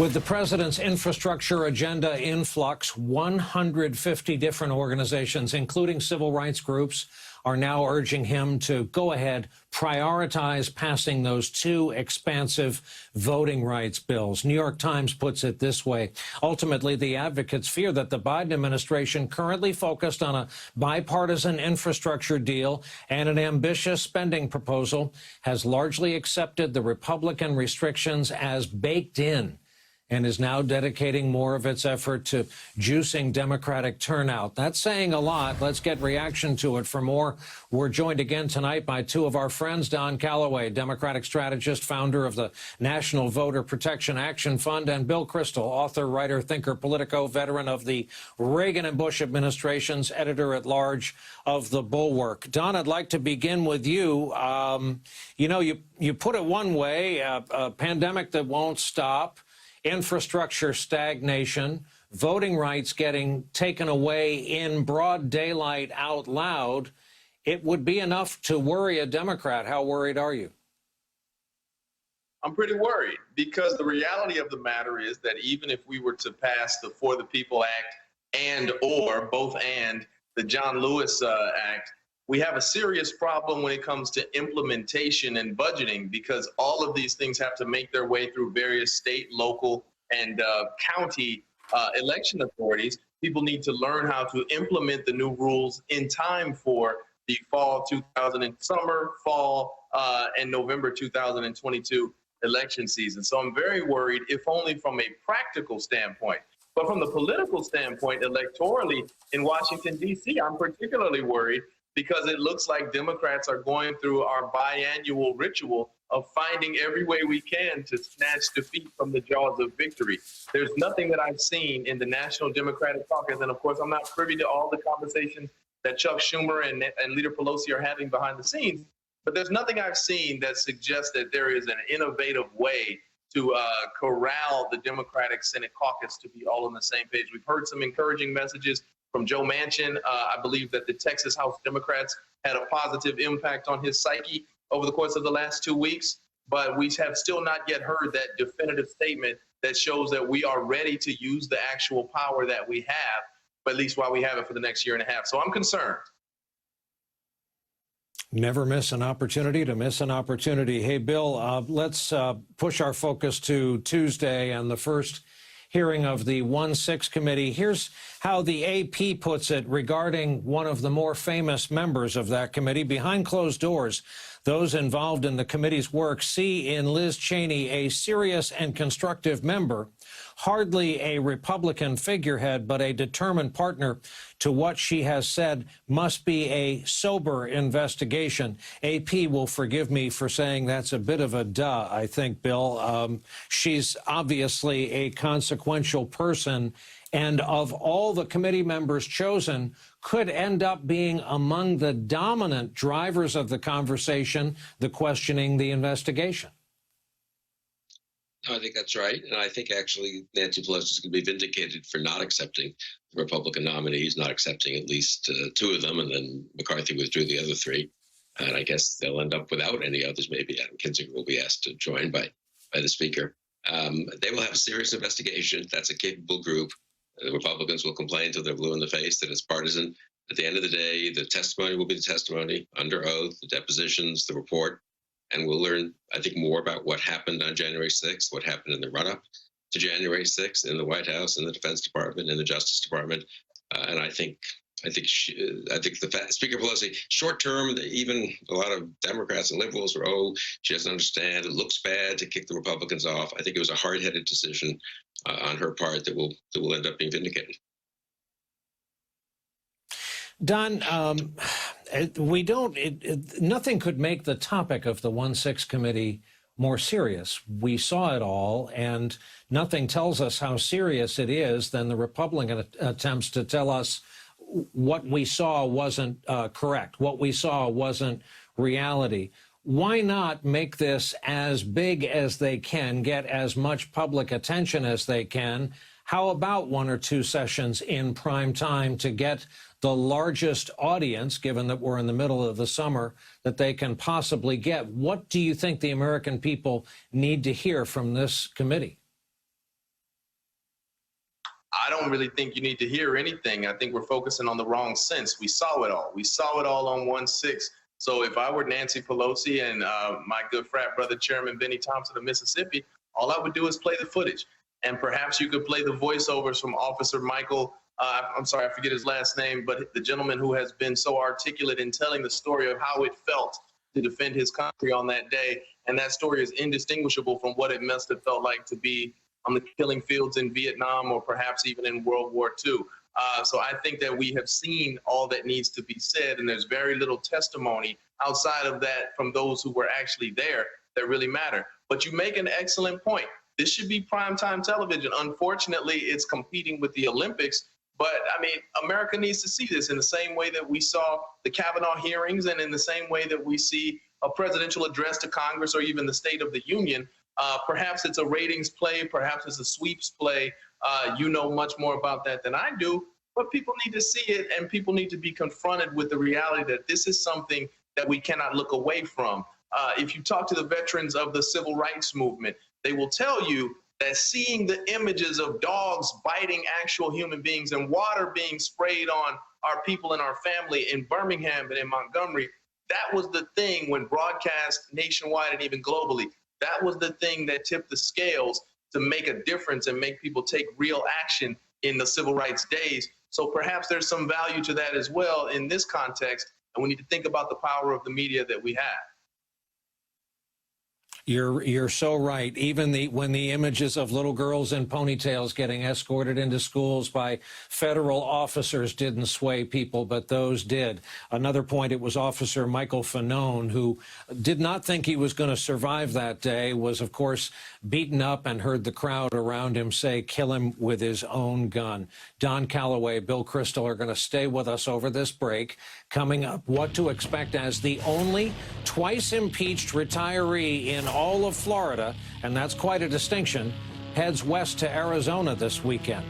With the president's infrastructure agenda in flux, 150 different organizations, including civil rights groups, are now urging him to go ahead, prioritize passing those two expansive voting rights bills. New York Times puts it this way. Ultimately, the advocates fear that the Biden administration, currently focused on a bipartisan infrastructure deal and an ambitious spending proposal, has largely accepted the Republican restrictions as baked in, and is now dedicating more of its effort to juicing Democratic turnout. That's saying a lot. Let's get reaction to it. For more, we're joined again tonight by two of our friends, Don Calloway, Democratic strategist, founder of the National Voter Protection Action Fund, and Bill Kristol, author, writer, thinker, Politico, veteran of the Reagan and Bush administrations, editor-at-large of The Bulwark. Don, I'd like to begin with you. You put it one way, a pandemic that won't stop, infrastructure stagnation, voting rights getting taken away in broad daylight out loud. It would be enough to worry a Democrat. How worried are you? I'm pretty worried because the reality of the matter is that even if we were to pass the For the People Act and the John Lewis Act, we have a serious problem when it comes to implementation and budgeting, because all of these things have to make their way through various state, local, and county election authorities. People need to learn how to implement the new rules in time for the fall summer, fall, and November 2022 election season. So I'm very worried, if only from a practical standpoint. But from the political standpoint, electorally in Washington, D.C., I'm particularly worried, because it looks like Democrats are going through our biannual ritual of finding every way we can to snatch defeat from the jaws of victory. There's nothing that I've seen in the National Democratic Caucus, and of course I'm not privy to all the conversations that Chuck Schumer and Leader Pelosi are having behind the scenes, but there's nothing I've seen that suggests that there is an innovative way to corral the Democratic Senate caucus to be all on the same page. We've heard some encouraging messages from Joe Manchin. I believe that the Texas House Democrats had a positive impact on his psyche over the course of the last 2 weeks, but we have still not yet heard that definitive statement that shows that we are ready to use the actual power that we have, but at least while we have it for the next year and a half. So I'm concerned. Never miss an opportunity to miss an opportunity. Hey, Bill, let's push our focus to Tuesday and the first hearing of the 1-6 committee. Here's how the AP puts it regarding one of the more famous members of that committee. Behind closed doors, those involved in the committee's work see in Liz Cheney a serious and constructive member, hardly a Republican figurehead, but a determined partner to what she has said must be a sober investigation. AP will forgive me for saying that's a bit of a duh, I think, Bill. She's obviously a consequential person, and of all the committee members chosen, could end up being among the dominant drivers of the conversation, the questioning, the investigation. I think that's right. And I think actually Nancy Pelosi is going to be vindicated for not accepting the Republican nominees, not accepting at least two of them, and then McCarthy withdrew the other three. And I guess they'll end up without any others. Maybe Adam Kinzinger will be asked to join by the Speaker. They will have a serious investigation. That's a capable group. The Republicans will complain until they're blue in the face that it's partisan. At the end of the day, the testimony will be the testimony under oath, the depositions, the report. And we'll learn, I think, more about what happened on January 6th, what happened in the run-up to January 6th in the White House, in the Defense Department, in the Justice Department. And I think Speaker Pelosi, short term, even a lot of Democrats and liberals were, she doesn't understand. It looks bad to kick the Republicans off. I think it was a hard-headed decision on her part that will end up being vindicated. Don, nothing could make the topic of the 1-6 committee more serious. We saw it all, and nothing tells us how serious it is than the Republican attempts to tell us what we saw wasn't correct, what we saw wasn't reality. Why not make this as big as they can, get as much public attention as they can? How about 1 or 2 sessions in prime time to get the largest audience, given that we're in the middle of the summer, that they can possibly get? What do you think the American people need to hear from this committee? I don't really think you need to hear anything. I think we're focusing on the wrong sense. We saw it all. We saw it all on 1/6. So if I were Nancy Pelosi and my good frat brother, Chairman Benny Thompson of Mississippi, all I would do is play the footage. And perhaps you could play the voiceovers from Officer Michael, I'm sorry, I forget his last name, but the gentleman who has been so articulate in telling the story of how it felt to defend his country on that day. And that story is indistinguishable from what it must have felt like to be on the killing fields in Vietnam or perhaps even in World War II. So I think that we have seen all that needs to be said, and there's very little testimony outside of that from those who were actually there that really matter. But you make an excellent point. This should be primetime television. Unfortunately, it's competing with the Olympics. But, I mean, America needs to see this in the same way that we saw the Kavanaugh hearings and in the same way that we see a presidential address to Congress or even the State of the Union. Perhaps it's a ratings play. Perhaps it's a sweeps play. You know much more about that than I do. But people need to see it, and people need to be confronted with the reality that this is something that we cannot look away from. If you talk to the veterans of the civil rights movement, they will tell you that seeing the images of dogs biting actual human beings and water being sprayed on our people and our family in Birmingham and in Montgomery, that was the thing when broadcast nationwide and even globally, that was the thing that tipped the scales to make a difference and make people take real action in the civil rights days. So perhaps there's some value to that as well in this context, and we need to think about the power of the media that we have. You're so right. Even when the images of little girls in ponytails getting escorted into schools by federal officers didn't sway people, but those did. Another point, it was Officer Michael Fanone, who did not think he was going to survive that day, was, of course, beaten up and heard the crowd around him say, kill him with his own gun. Don Calloway, Bill Kristol are going to stay with us over this break. Coming up, what to expect as the only twice impeached retiree in all of Florida, and that's quite a distinction, heads west to Arizona this weekend.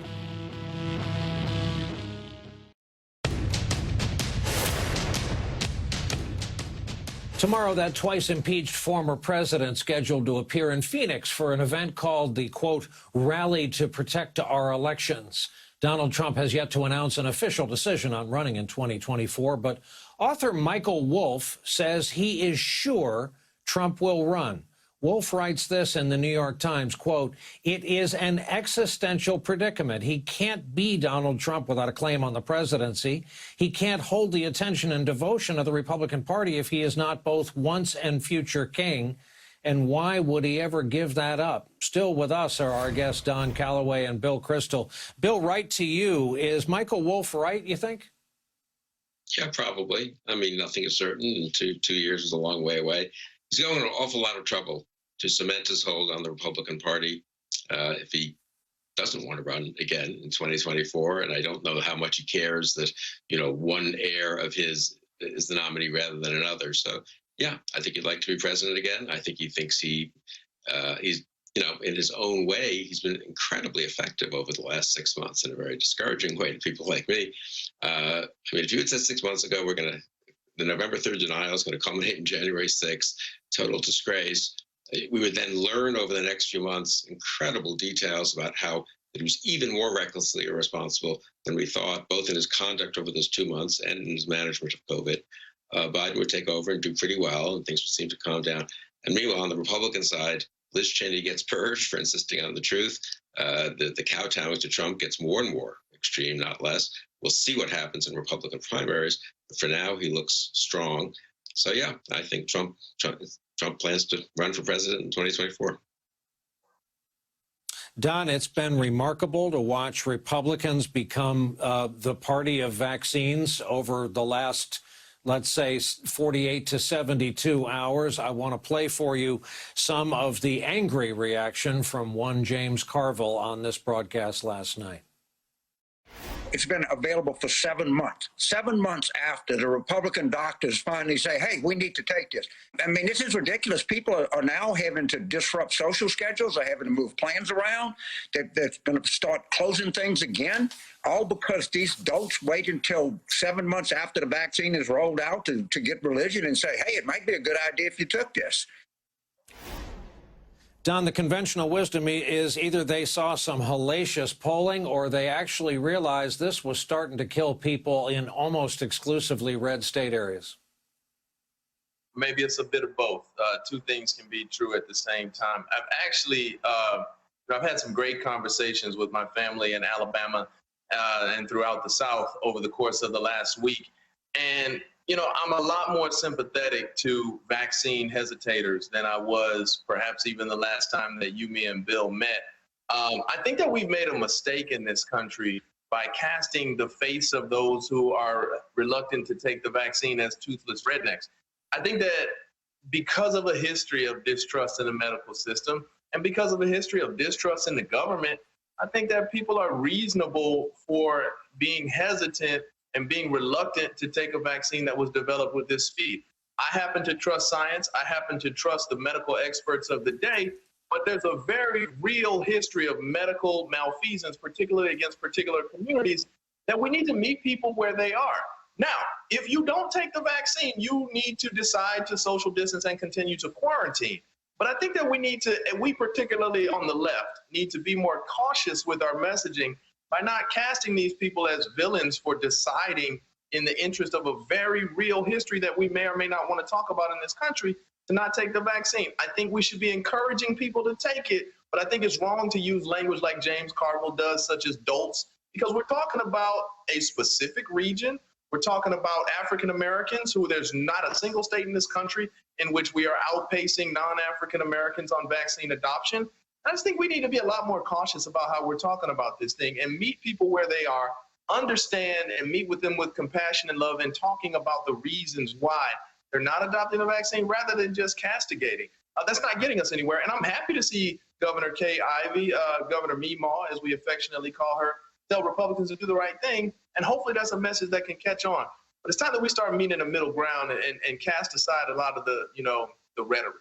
Tomorrow, that twice impeached former president scheduled to appear in Phoenix for an event called the, quote, Rally to Protect Our Elections. Donald Trump has yet to announce an official decision on running in 2024, but author Michael Wolff says he is sure Trump will run. Wolff writes this in the New York Times, quote, it is an existential predicament. He can't be Donald Trump without a claim on the presidency. He can't hold the attention and devotion of the Republican Party if he is not both once and future king. And why would he ever give that up? Still with us are our guests, Don Calloway and Bill Kristol. Bill, right to you. Is Michael Wolff right, you think? Yeah, probably. I mean, nothing is certain, and two years is a long way away. He's going to an awful lot of trouble to cement his hold on the Republican Party if he doesn't want to run again in 2024. And I don't know how much he cares that, you know, one heir of his is the nominee rather than another. So, yeah, I think he'd like to be president again. I think he thinks he's, you know, in his own way, he's been incredibly effective over the last 6 months in a very discouraging way to people like me. I mean, if you had said 6 months ago, the November 3rd denial is going to culminate in January 6th, total disgrace. We would then learn over the next few months incredible details about how he was even more recklessly irresponsible than we thought, both in his conduct over those 2 months and in his management of COVID. Biden would take over and do pretty well, and things would seem to calm down. And meanwhile, on the Republican side, Liz Cheney gets purged for insisting on the truth. The kowtowing to Trump gets more and more extreme, not less. We'll see what happens in Republican primaries. But for now, he looks strong. So, yeah, I think Trump plans to run for president in 2024. Don, it's been remarkable to watch Republicans become the party of vaccines over the last, let's say, 48 to 72 hours. I want to play for you some of the angry reaction from one James Carville on this broadcast last night. It's been available for 7 months. 7 months after the Republican doctors finally say, hey, we need to take this. I mean, this is ridiculous. People are now having to disrupt social schedules. They're having to move plans around. They're going to start closing things again, all because these dolts wait until 7 months after the vaccine is rolled out to get religion and say, hey, it might be a good idea if you took this. Don, the conventional wisdom is either they saw some hellacious polling or they actually realized this was starting to kill people in almost exclusively red state areas. Maybe it's a bit of both. Two things can be true at the same time. I've had some great conversations with my family in Alabama and throughout the South over the course of the last week. And, you know, I'm a lot more sympathetic to vaccine hesitators than I was perhaps even the last time that you, me, and Bill met. I think that we've made a mistake in this country by casting the face of those who are reluctant to take the vaccine as toothless rednecks. I think that because of a history of distrust in the medical system and because of a history of distrust in the government, I think that people are reasonable for being hesitant and being reluctant to take a vaccine that was developed with this speed. I happen to trust science. I happen to trust the medical experts of the day, but there's a very real history of medical malfeasance, particularly against particular communities, that we need to meet people where they are. Now, if you don't take the vaccine, you need to decide to social distance and continue to quarantine. But I think that we need to, and we particularly on the left, need to be more cautious with our messaging by not casting these people as villains for deciding in the interest of a very real history that we may or may not want to talk about in this country to not take the vaccine. I think we should be encouraging people to take it, but I think it's wrong to use language like James Carville does, such as dolts, because we're talking about a specific region. We're talking about African Americans who there's not a single state in this country in which we are outpacing non-African Americans on vaccine adoption. I just think we need to be a lot more cautious about how we're talking about this thing and meet people where they are, understand and meet with them with compassion and love and talking about the reasons why they're not adopting the vaccine rather than just castigating. That's not getting us anywhere. And I'm happy to see Governor Kay Ivey, Governor Meemaw, as we affectionately call her, tell Republicans to do the right thing. And hopefully that's a message that can catch on. But it's time that we start meeting a middle ground and cast aside a lot of the, the rhetoric.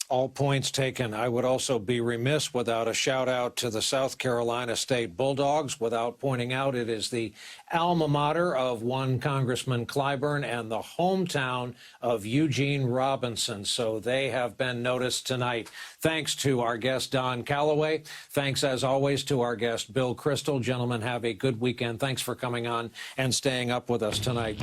All points taken. I would also be remiss without a shout out to the South Carolina State Bulldogs, without pointing out it is the alma mater of one Congressman Clyburn and the hometown of Eugene Robinson. So they have been noticed tonight. Thanks to our guest, Don Calloway. Thanks, as always, to our guest, Bill Kristol. Gentlemen, have a good weekend. Thanks for coming on and staying up with us tonight.